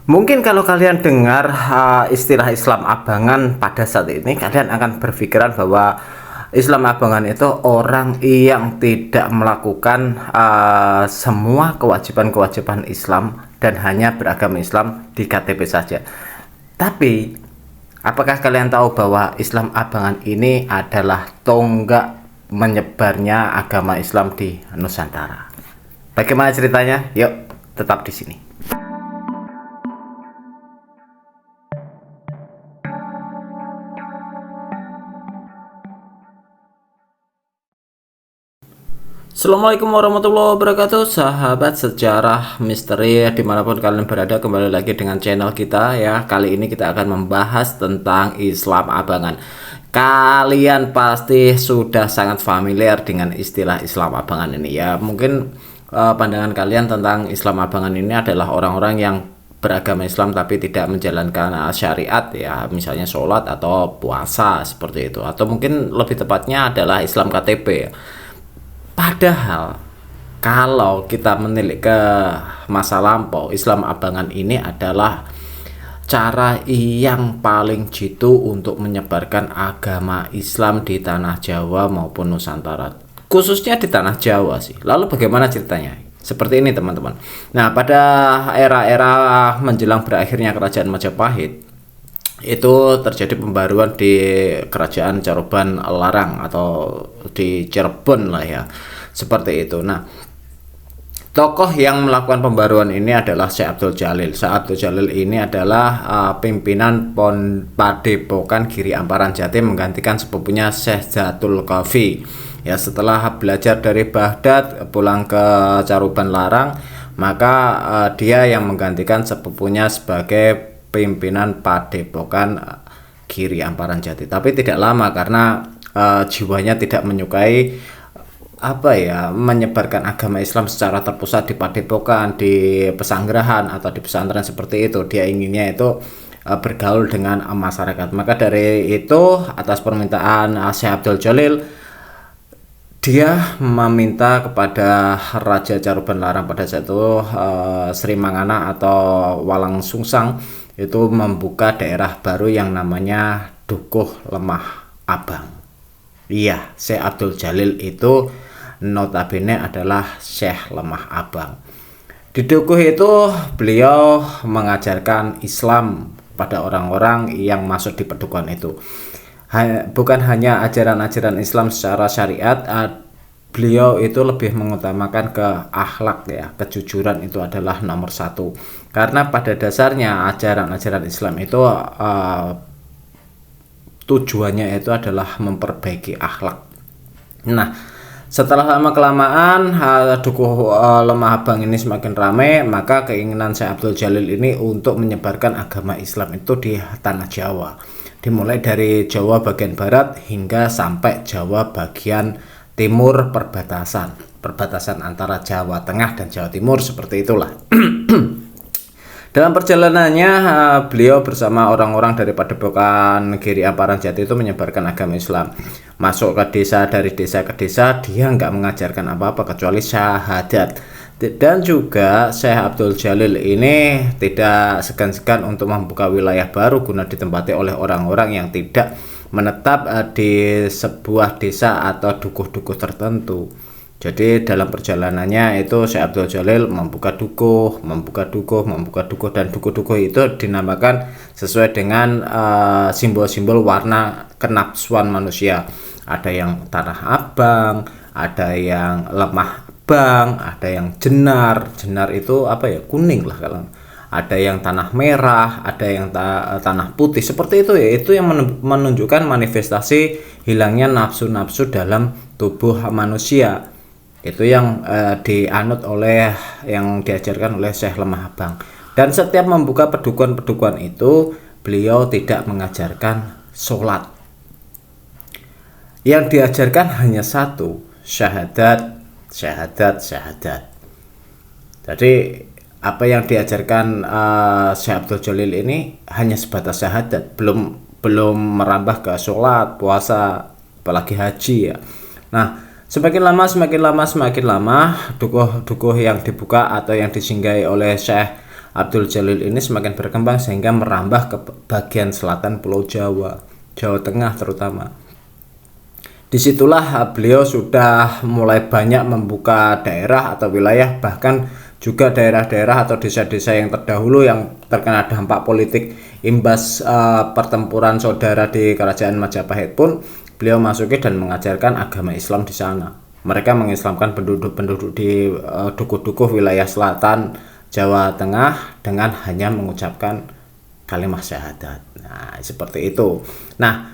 Mungkin kalau kalian dengar istilah Islam abangan pada saat ini, kalian akan berpikiran bahwa Islam abangan itu orang yang tidak melakukan semua kewajiban-kewajiban Islam dan hanya beragama Islam di KTP saja. Tapi, apakah kalian tahu bahwa Islam abangan ini adalah tonggak menyebarnya agama Islam di Nusantara? Bagaimana ceritanya? Yuk, tetap di sini. Assalamualaikum warahmatullahi wabarakatuh, sahabat sejarah misteri dimanapun kalian berada. Kembali lagi dengan channel kita ya. Kali ini kita akan membahas tentang Islam abangan. Kalian pasti sudah sangat familiar dengan istilah Islam abangan ini ya. Mungkin pandangan kalian tentang Islam abangan ini adalah orang-orang yang beragama Islam tapi tidak menjalankan syariat ya, misalnya sholat atau puasa seperti itu, atau mungkin lebih tepatnya adalah Islam KTP ya. Padahal kalau kita menilik ke masa lampau, Islam abangan ini adalah cara yang paling jitu untuk menyebarkan agama Islam di tanah Jawa maupun Nusantara, khususnya di tanah Jawa sih. Lalu bagaimana ceritanya? Seperti ini teman-teman. Nah, pada era-era menjelang berakhirnya Kerajaan Majapahit, itu terjadi pembaruan di Kerajaan Caruban Larang atau di Cirebon lah ya, seperti itu. Nah, tokoh yang melakukan pembaruan ini adalah Syekh Abdul Jalil. Syekh Abdul Jalil ini adalah pimpinan Padepokan Giri Amparan Jatim, menggantikan sepupunya Syekh Zatul Kafi. Ya, setelah belajar dari Baghdad pulang ke Caruban Larang, maka dia yang menggantikan sepupunya sebagai pimpinan Padepokan Giri Amparan Jati. Tapi tidak lama karena jiwanya tidak menyukai menyebarkan agama Islam secara terpusat di padepokan, di pesanggerahan atau di pesantren seperti itu. Dia inginnya itu bergaul dengan masyarakat. Maka dari itu, atas permintaan Syekh Abdul Jalil, dia meminta kepada Raja Caruban Larang pada saat itu, Sri Mangana atau Walang Sungsang, itu membuka daerah baru yang namanya Dukuh Lemah Abang. Iya, Syekh Abdul Jalil itu notabene adalah Syekh Lemah Abang. Di Dukuh itu beliau mengajarkan Islam pada orang-orang yang masuk di pedukuhan itu. Bukan hanya ajaran-ajaran Islam secara syariat, beliau itu lebih mengutamakan ke akhlak ya. Kejujuran itu adalah nomor satu, karena pada dasarnya ajaran-ajaran Islam itu tujuannya itu adalah memperbaiki akhlak. Nah, setelah lama kelamaan Dukuh Lemah Abang ini semakin ramai, maka keinginan Syekh Abdul Jalil ini untuk menyebarkan agama Islam itu di tanah Jawa, dimulai dari Jawa bagian barat hingga sampai Jawa bagian timur, perbatasan antara Jawa Tengah dan Jawa Timur, seperti itulah. Dalam perjalanannya, beliau bersama orang-orang dari Padepokan Giri Amparan Jati itu menyebarkan agama Islam. Masuk ke desa, dari desa ke desa, dia nggak mengajarkan apa-apa kecuali syahadat. Dan juga Syekh Abdul Jalil ini tidak segan-segan untuk membuka wilayah baru guna ditempati oleh orang-orang yang tidak menetap di sebuah desa atau dukuh-dukuh tertentu. Jadi dalam perjalanannya itu Syekh Abdul Jalil membuka dukuh, dan dukuh-dukuh itu dinamakan sesuai dengan simbol-simbol warna kenapsuan manusia. Ada yang tanah abang, ada yang lemah abang, ada yang jenar itu kuning lah kalau. Ada yang tanah merah, ada yang tanah putih, seperti itu ya. Itu yang menunjukkan manifestasi hilangnya nafsu-nafsu dalam tubuh manusia. Itu yang diajarkan oleh Syekh Lemah Abang. Dan setiap membuka pedukuhan-pedukuhan itu, beliau tidak mengajarkan sholat. Yang diajarkan hanya satu, syahadat. Jadi apa yang diajarkan Syekh Abdul Jalil ini hanya sebatas syahadat, belum merambah ke sholat, puasa, apalagi haji ya. Nah, semakin lama dukuh yang dibuka atau yang disinggahi oleh Syekh Abdul Jalil ini semakin berkembang sehingga merambah ke bagian selatan Pulau Jawa, Jawa Tengah terutama. Disitulah beliau sudah mulai banyak membuka daerah atau wilayah, bahkan juga daerah-daerah atau desa-desa yang terdahulu yang terkena dampak politik imbas pertempuran saudara di Kerajaan Majapahit pun beliau masuki dan mengajarkan agama Islam di sana. Mereka mengislamkan penduduk-penduduk di dukuh-dukuh wilayah selatan Jawa Tengah dengan hanya mengucapkan kalimat syahadat. Nah, seperti itu. Nah,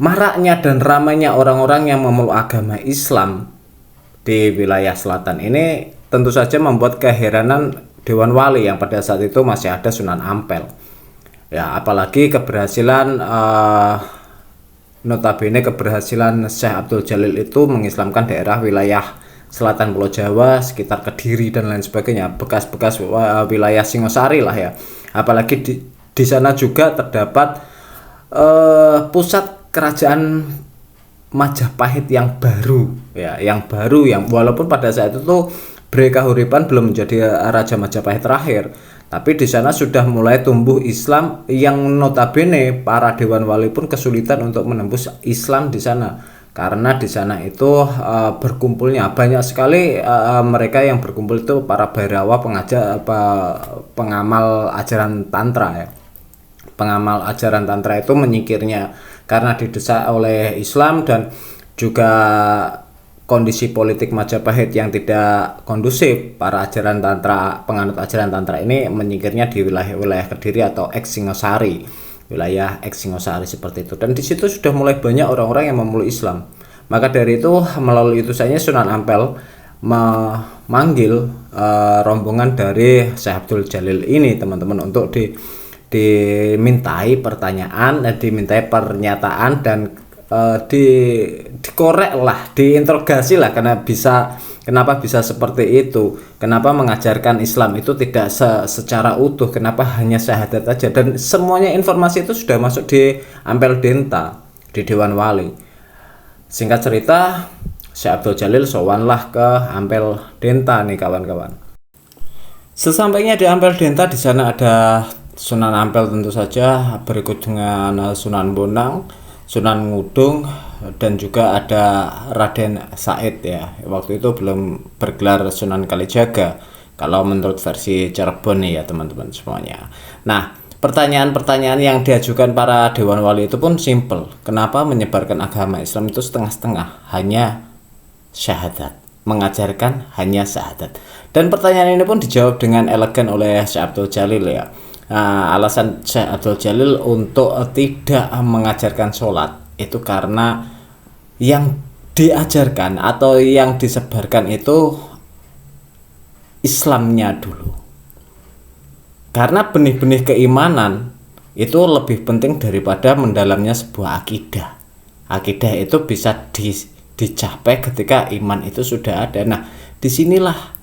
maraknya dan ramainya orang-orang yang memeluk agama Islam di wilayah selatan ini tentu saja membuat keheranan Dewan Wali yang pada saat itu masih ada Sunan Ampel. Ya, apalagi keberhasilan notabene keberhasilan Syekh Abdul Jalil itu mengislamkan daerah wilayah selatan Pulau Jawa sekitar Kediri dan lain sebagainya, bekas-bekas wilayah Singosari lah ya. Apalagi di sana juga terdapat pusat kerajaan Majapahit yang baru ya, yang walaupun pada saat itu tuh Bre Kahuripan belum menjadi Raja Majapahit terakhir, tapi di sana sudah mulai tumbuh Islam yang notabene para Dewan Wali pun kesulitan untuk menembus Islam di sana karena di sana itu berkumpulnya banyak sekali mereka yang berkumpul itu para Bhairawa pengamal ajaran Tantra ya. Pengamal ajaran Tantra itu menyingkirnya karena didesak oleh Islam dan juga kondisi politik Majapahit yang tidak kondusif. Para ajaran Tantra, penganut ajaran Tantra ini menyingkirnya di wilayah-wilayah Kediri atau Singosari, wilayah Singosari seperti itu. Dan di situ sudah mulai banyak orang-orang yang memeluk Islam. Maka dari itu melalui utusannya Sunan Ampel memanggil rombongan dari Syekh Abdul Jalil ini teman-teman untuk dimintai pertanyaan, dimintai pernyataan dan dikorek lah, diinterogasi lah kenapa bisa seperti itu, kenapa mengajarkan Islam itu tidak secara utuh, kenapa hanya syahadat aja, dan semuanya informasi itu sudah masuk di Ampel Denta di Dewan Wali. Singkat cerita, Syekh Abdul Jalil sowanlah ke Ampel Denta nih kawan-kawan. Sesampainya di Ampel Denta, di sana ada Sunan Ampel tentu saja, berikut dengan Sunan Bonang, Sunan Ngudung, dan juga ada Raden Said ya. Waktu itu belum bergelar Sunan Kalijaga kalau menurut versi Cirebon nih ya teman-teman semuanya. Nah, pertanyaan-pertanyaan yang diajukan para Dewan Wali itu pun simple. Kenapa menyebarkan agama Islam itu setengah-setengah, hanya syahadat, mengajarkan hanya syahadat. Dan pertanyaan ini pun dijawab dengan elegan oleh Syekh Abdul Jalil ya. Nah, alasan Syekh Abdul Jalil untuk tidak mengajarkan sholat itu karena yang diajarkan atau yang disebarkan itu Islamnya dulu. Karena benih-benih keimanan itu lebih penting daripada mendalamnya sebuah akidah. Akidah itu bisa dicapai ketika iman itu sudah ada. Nah, disinilah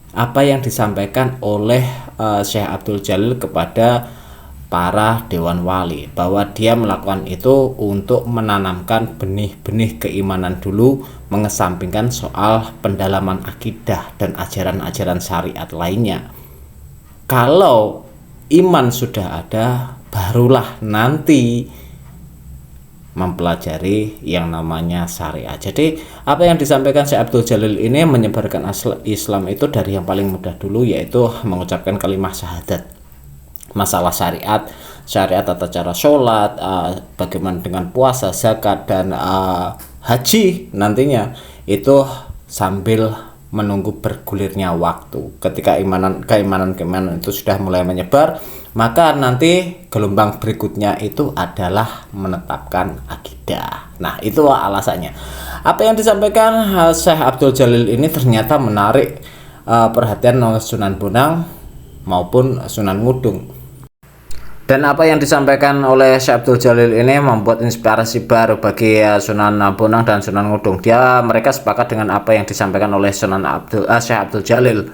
apa yang disampaikan oleh Syekh Abdul Jalil kepada para Dewan Wali, bahwa dia melakukan itu untuk menanamkan benih-benih keimanan dulu, mengesampingkan soal pendalaman akidah dan ajaran-ajaran syariat lainnya. Kalau iman sudah ada, barulah nanti mempelajari yang namanya syariat. Jadi apa yang disampaikan Syekh Abdul Jalil ini menyebarkan Islam itu dari yang paling mudah dulu, yaitu mengucapkan kalimat syahadat. Masalah syariat tata cara sholat, bagaimana dengan puasa, zakat, dan haji nantinya itu sambil menunggu bergulirnya waktu. Ketika keimanan itu sudah mulai menyebar, maka nanti gelombang berikutnya itu adalah menetapkan akidah. Nah, itu alasannya. Apa yang disampaikan Syekh Abdul Jalil ini ternyata menarik perhatian Sunan Bonang maupun Sunan Ngudung. Dan apa yang disampaikan oleh Syekh Abdul Jalil ini membuat inspirasi baru bagi Sunan Bonang dan Sunan Ngudung. Mereka sepakat dengan apa yang disampaikan oleh Syekh Abdul Jalil.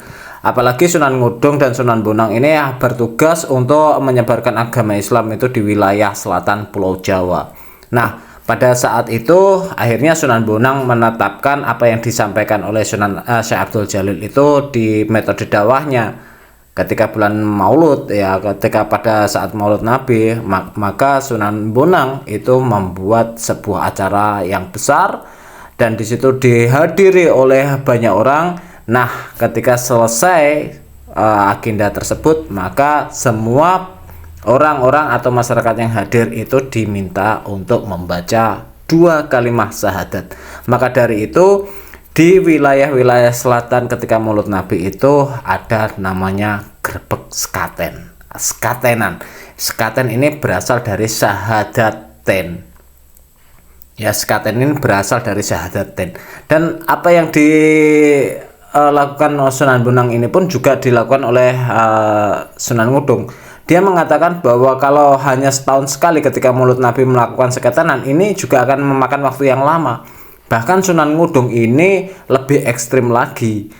Apalagi Sunan Ngudung dan Sunan Bonang ini bertugas untuk menyebarkan agama Islam itu di wilayah selatan Pulau Jawa. Nah, pada saat itu akhirnya Sunan Bonang menetapkan apa yang disampaikan oleh Syekh Abdul Jalil itu di metode dakwahnya. ketika bulan Maulud ya, ketika pada saat Maulud Nabi, maka Sunan Bonang itu membuat sebuah acara yang besar dan di situ dihadiri oleh banyak orang. Nah, ketika selesai agenda tersebut, maka semua orang-orang atau masyarakat yang hadir itu diminta untuk membaca 2 kalimat syahadat. Maka dari itu di wilayah-wilayah selatan ketika Maulud Nabi itu ada namanya grebek sekaten, sekatenan. Sekaten ini berasal dari syahadaten. Ya, sekaten ini berasal dari syahadaten. Dan apa yang dilakukan Sunan Bonang ini pun juga dilakukan oleh Sunan Ngudung. Dia mengatakan bahwa kalau hanya setahun sekali ketika Maulud Nabi melakukan sekatenan, ini juga akan memakan waktu yang lama. Bahkan Sunan Ngudung ini lebih ekstrim lagi.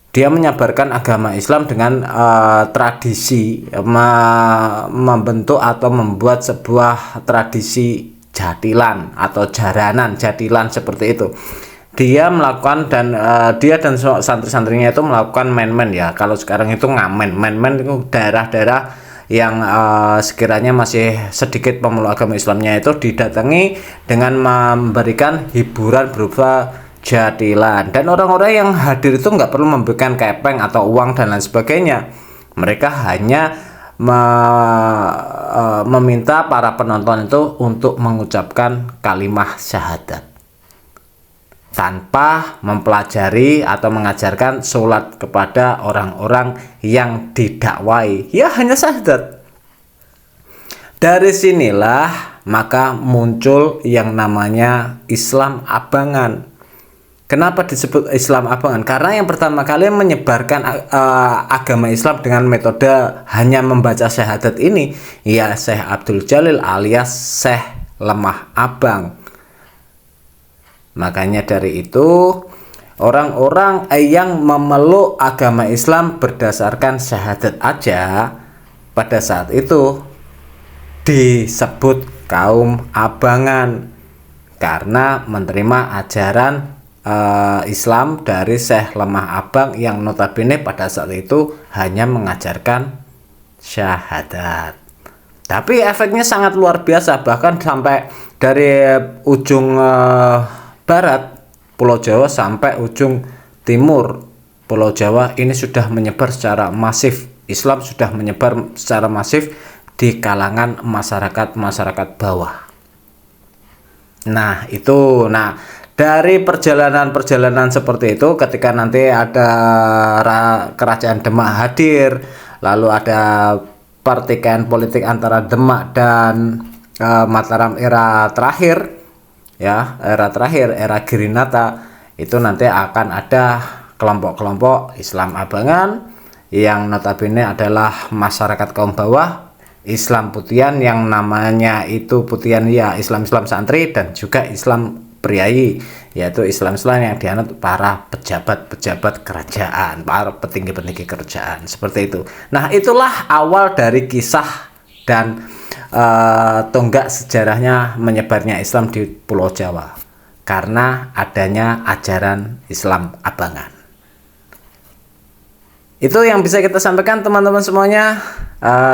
Dia menyebarkan agama Islam dengan tradisi, membentuk atau membuat sebuah tradisi jatilan atau jaranan jatilan seperti itu. Dia melakukan dan dia dan santri-santrinya itu melakukan men-men ya. Kalau sekarang itu ngamen. Men-men itu daerah-daerah yang sekiranya masih sedikit pemeluk agama Islamnya itu didatangi dengan memberikan hiburan berupa jatilan. Dan orang-orang yang hadir itu nggak perlu memberikan kepeng atau uang dan lain sebagainya. Mereka hanya meminta para penonton itu untuk mengucapkan kalimat syahadat tanpa mempelajari atau mengajarkan sholat kepada orang-orang yang didakwai, ya hanya syahadat. Dari sinilah maka muncul yang namanya Islam Abangan. Kenapa disebut Islam Abangan? Karena yang pertama kali menyebarkan agama Islam dengan metode hanya membaca syahadat ini, ya Syekh Abdul Jalil alias Syekh Lemah Abang. Makanya dari itu orang-orang yang memeluk agama Islam berdasarkan syahadat aja pada saat itu disebut kaum abangan karena menerima ajaran Islam dari Syekh Lemah Abang yang notabene pada saat itu hanya mengajarkan syahadat. Tapi efeknya sangat luar biasa, bahkan sampai dari ujung barat Pulau Jawa sampai ujung timur Pulau Jawa ini sudah menyebar secara masif. Islam sudah menyebar secara masif di kalangan masyarakat bawah. Nah, itu. Nah, dari perjalanan-perjalanan seperti itu ketika nanti ada kerajaan Demak hadir, lalu ada pertikaian politik antara Demak dan Mataram era terakhir. Ya, era terakhir, era Girinata, itu nanti akan ada kelompok-kelompok Islam Abangan yang notabene adalah masyarakat kaum bawah, Islam Putihan yang namanya itu Putihan ya Islam-Islam santri, dan juga Islam priayi, yaitu Islam-Islam yang dianut para pejabat-pejabat kerajaan, para petinggi-petinggi kerajaan, seperti itu. Nah, itulah awal dari kisah dan tonggak sejarahnya menyebarnya Islam di Pulau Jawa karena adanya ajaran Islam Abangan. Itu yang bisa kita sampaikan teman-teman semuanya.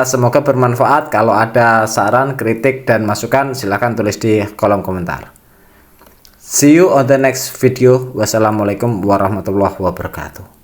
Semoga bermanfaat. Kalau ada saran, kritik, dan masukan silahkan tulis di kolom komentar. See you on the next video. Wassalamualaikum warahmatullahi wabarakatuh.